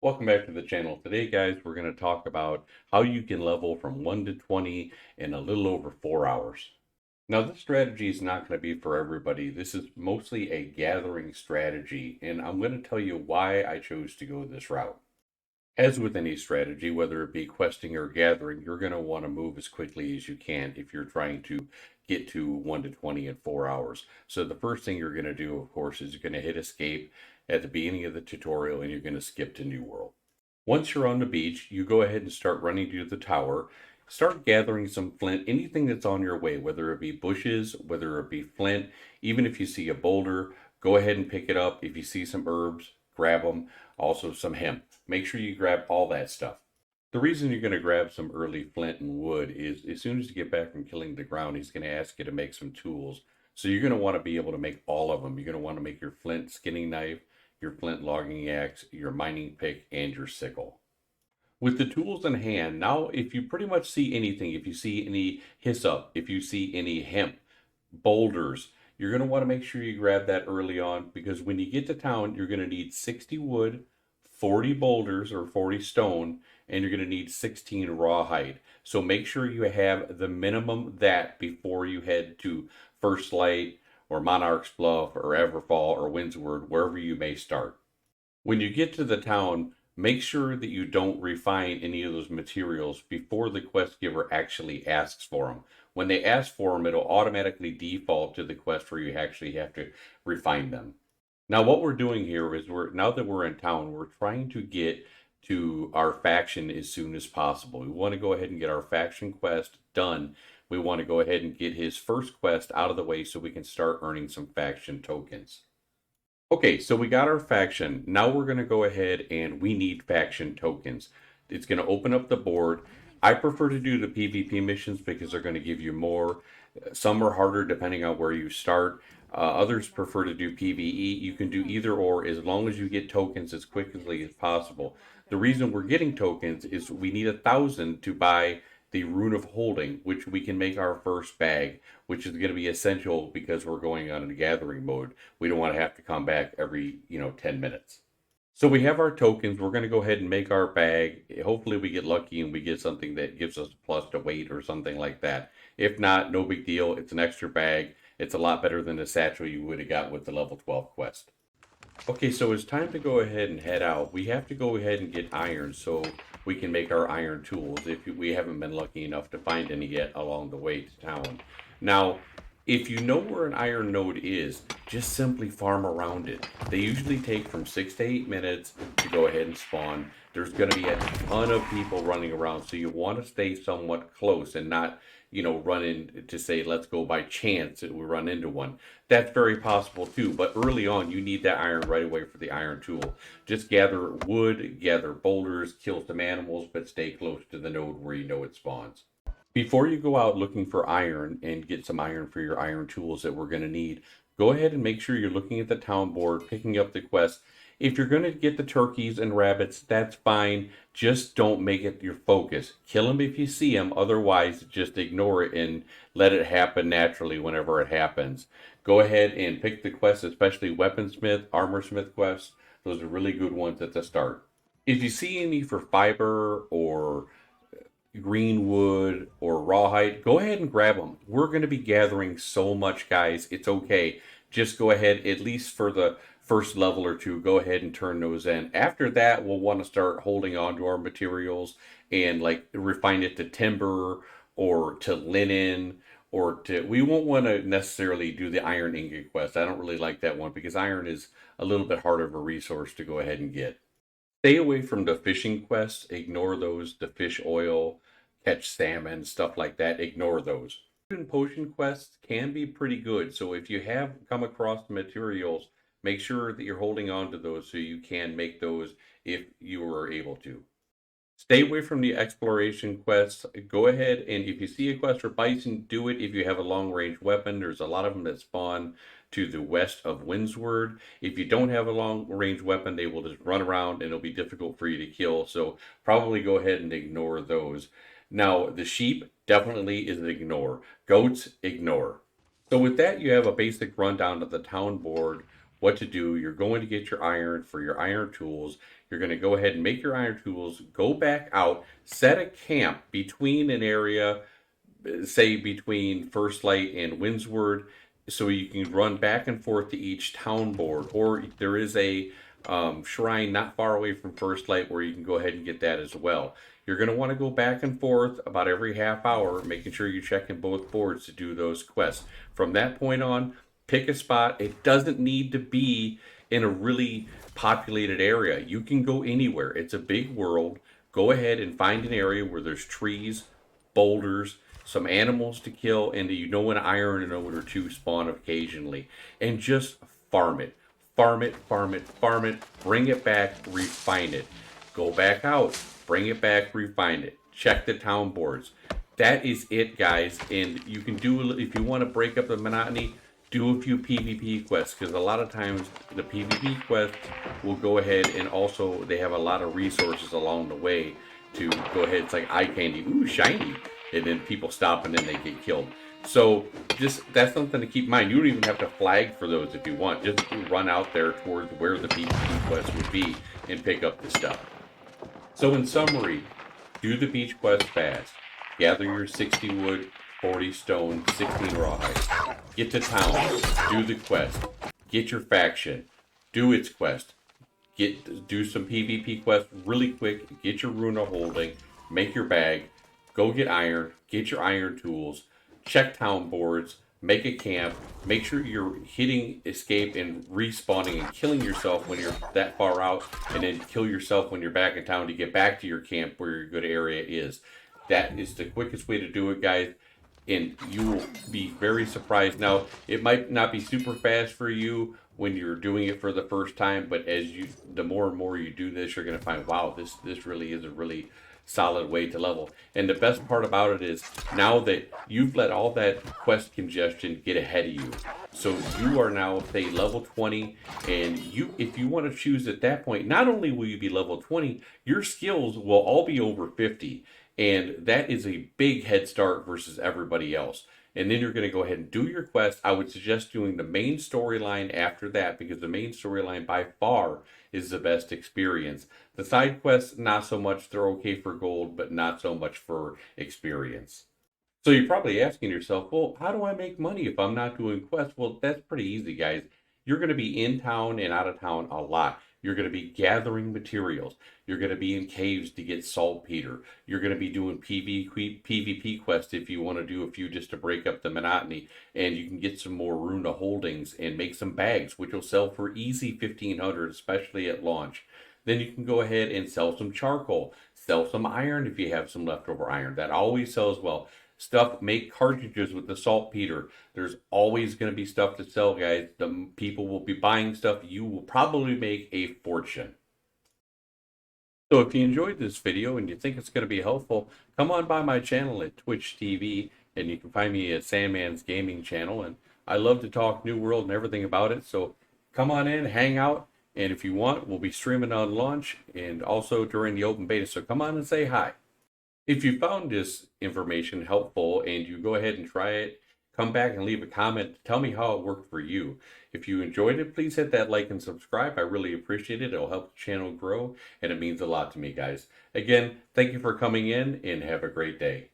Welcome back to the channel. Today, guys, we're going to talk about how you can level from 1 to 20 in a little over 4 hours. Now, this strategy is not going to be for everybody. This is mostly a gathering strategy, and I'm going to tell you why I chose to go this route. As with any strategy, whether it be questing or gathering, you're going to want to move as quickly as you can if you're trying to get to 1 to 20 in 4 hours. So the first thing you're going to do, of course, is you're going to hit escape at the beginning of the tutorial and you're going to skip to New World. Once you're on the beach, you go ahead and start running to the tower. Start gathering some flint, anything that's on your way, whether it be bushes, whether it be flint, even if you see a boulder, go ahead and pick it up. If you see some herbs, grab them. Also some hemp. Make sure you grab all that stuff. The reason you're going to grab some early flint and wood is as soon as you get back from killing the ground, he's going to ask you to make some tools. So you're going to want to be able to make all of them. You're going to want to make your flint skinning knife, your flint logging axe, your mining pick, and your sickle. With the tools in hand, now if you pretty much see anything, if you see any hyssop, if you see any hemp, boulders, you're going to want to make sure you grab that early on because when you get to town, you're going to need 60 wood, 40 boulders or 40 stone, and you're going to need 16 rawhide. So make sure you have the minimum that before you head to First Light or Monarch's Bluff or Everfall or Windsward, wherever you may start. When you get to the town, make sure that you don't refine any of those materials before the quest giver actually asks for them. When they ask for them, it'll automatically default to the quest where you actually have to refine them. Now, what we're doing here is now that we're in town, we're trying to get to our faction as soon as possible. We want to go ahead and get our faction quest done. We want to go ahead and get his first quest out of the way so we can start earning some faction tokens. Okay, so we got our faction. Now we're going to go ahead and we need faction tokens. It's going to open up the board. I prefer to do the PvP missions because they're going to give you more. Some are harder depending on where you start. Others prefer to do PvE. You can do either or as long as you get tokens as quickly as possible. The reason we're getting tokens is we need 1,000 to buy the Rune of Holding, which we can make our first bag, which is going to be essential because we're going on a gathering mode. We don't want to have to come back every, 10 minutes. So we have our tokens. We're going to go ahead and make our bag. Hopefully we get lucky and we get something that gives us a plus to weight or something like that. If not, no big deal. It's an extra bag. It's a lot better than the satchel you would have got with the level 12 quest. Okay, so it's time to go ahead and head out. We have to go ahead and get iron so we can make our iron tools if we haven't been lucky enough to find any yet along the way to town. Now, if you know where an iron node is, just simply farm around it. They usually take from 6 to 8 minutes to go ahead and spawn. There's going to be a ton of people running around, so you want to stay somewhat close and not, run in to say, let's go by chance that we run into one. That's very possible too, but early on, you need that iron right away for the iron tool. Just gather wood, gather boulders, kill some animals, but stay close to the node where you know it spawns. Before you go out looking for iron and get some iron for your iron tools that we're going to need, go ahead and make sure you're looking at the town board, picking up the quest. If you're going to get the turkeys and rabbits, that's fine. Just don't make it your focus. Kill them if you see them. Otherwise, just ignore it and let it happen naturally whenever it happens. Go ahead and pick the quests, especially weaponsmith, armorsmith quests. Those are really good ones at the start. If you see any for fiber or greenwood or rawhide, go ahead and grab them. We're going to be gathering so much, guys. It's okay. Just go ahead, at least for the first level or two, go ahead and turn those in. After that, we'll want to start holding on to our materials and like refine it to timber or to linen or to, we won't want to necessarily do the iron ingot quest. I don't really like that one because iron is a little bit harder of a resource to go ahead and get. Stay away from the fishing quests. Ignore those. The fish oil, catch salmon, stuff like that. Ignore those. Even potion quests can be pretty good. So if you have come across the materials, make sure that you're holding on to those so you can make those if you are able to. Stay away from the exploration quests. Go ahead and if you see a quest for bison, do it if you have a long range weapon. There's a lot of them that spawn to the west of Windsward. If you don't have a long range weapon, they will just run around and it'll be difficult for you to kill. So probably go ahead and ignore those. Now, the sheep definitely is an ignore. Goats, ignore. So with that, you have a basic rundown of the town board what to do. You're going to get your iron for your iron tools. You're going to go ahead and make your iron tools, go back out, set a camp between an area, say between First Light and Windsward, so you can run back and forth to each town board. Or there is a shrine not far away from First Light where you can go ahead and get that as well. You're going to want to go back and forth about every half hour, making sure you're checking both boards to do those quests. From that point on, pick a spot. It doesn't need to be in a really populated area. You can go anywhere. It's a big world. Go ahead and find an area where there's trees, boulders, some animals to kill, and you know an iron node or two spawn occasionally. And just farm it. Farm it, farm it, farm it. Bring it back, refine it. Go back out, bring it back, refine it. Check the town boards. That is it, guys. And you can do, if you want to break up the monotony, do a few PvP quests, because a lot of times the PvP quests will go ahead and also they have a lot of resources along the way to go ahead. It's like eye candy, ooh, shiny, and then people stop and then they get killed. So just that's something to keep in mind. You don't even have to flag for those if you want. Just run out there towards where the PvP quests would be and pick up the stuff. So in summary, do the beach quest fast. Gather your 60 wood, 40 stone, 16 rawhide. Get to town, do the quest. Get your faction, do its quest. Do some PvP quests really quick. Get your runa holding, make your bag, go get iron, get your iron tools, check town boards, make a camp, make sure you're hitting escape and respawning and killing yourself when you're that far out, and then kill yourself when you're back in town to get back to your camp where your good area is. That is the quickest way to do it, guys, and you will be very surprised. Now, it might not be super fast for you when you're doing it for the first time, but the more and more you do this, you're going to find, wow, this really is a really solid way to level. And the best part about it is now that you've let all that quest congestion get ahead of you, so you are now, say, level 20, and if you want to choose at that point, not only will you be level 20, your skills will all be over 50, and that is a big head start versus everybody else. And then you're going to go ahead and do your quest. I would suggest doing the main storyline after that, because the main storyline by far is the best experience. The side quests, not so much. They're okay for gold, but not so much for experience. So you're probably asking yourself, well, how do I make money if I'm not doing quests? Well, that's pretty easy, guys. You're going to be in town and out of town a lot. You're going to be gathering materials. You're going to be in caves to get saltpeter. You're going to be doing PvP quests if you want to do a few just to break up the monotony. And you can get some more runa holdings and make some bags, which will sell for easy 1,500, especially at launch. Then you can go ahead and sell some charcoal. Sell some iron if you have some leftover iron. That always sells well. Make cartridges with the saltpeter. There's always going to be stuff to sell, guys. The people will be buying stuff. You will probably make a fortune. So if you enjoyed this video and you think it's going to be helpful, come on by my channel at Twitch TV, and you can find me at Sandman's Gaming Channel. And I love to talk New World and everything about it. So come on in, hang out, and if you want, we'll be streaming on launch and also during the open beta. So come on and say hi. If you found this information helpful and you go ahead and try it, come back and leave a comment. Tell me how it worked for you. If you enjoyed it, please hit that like and subscribe. I really appreciate it. It'll help the channel grow, and it means a lot to me, guys. Again, thank you for coming in, and have a great day.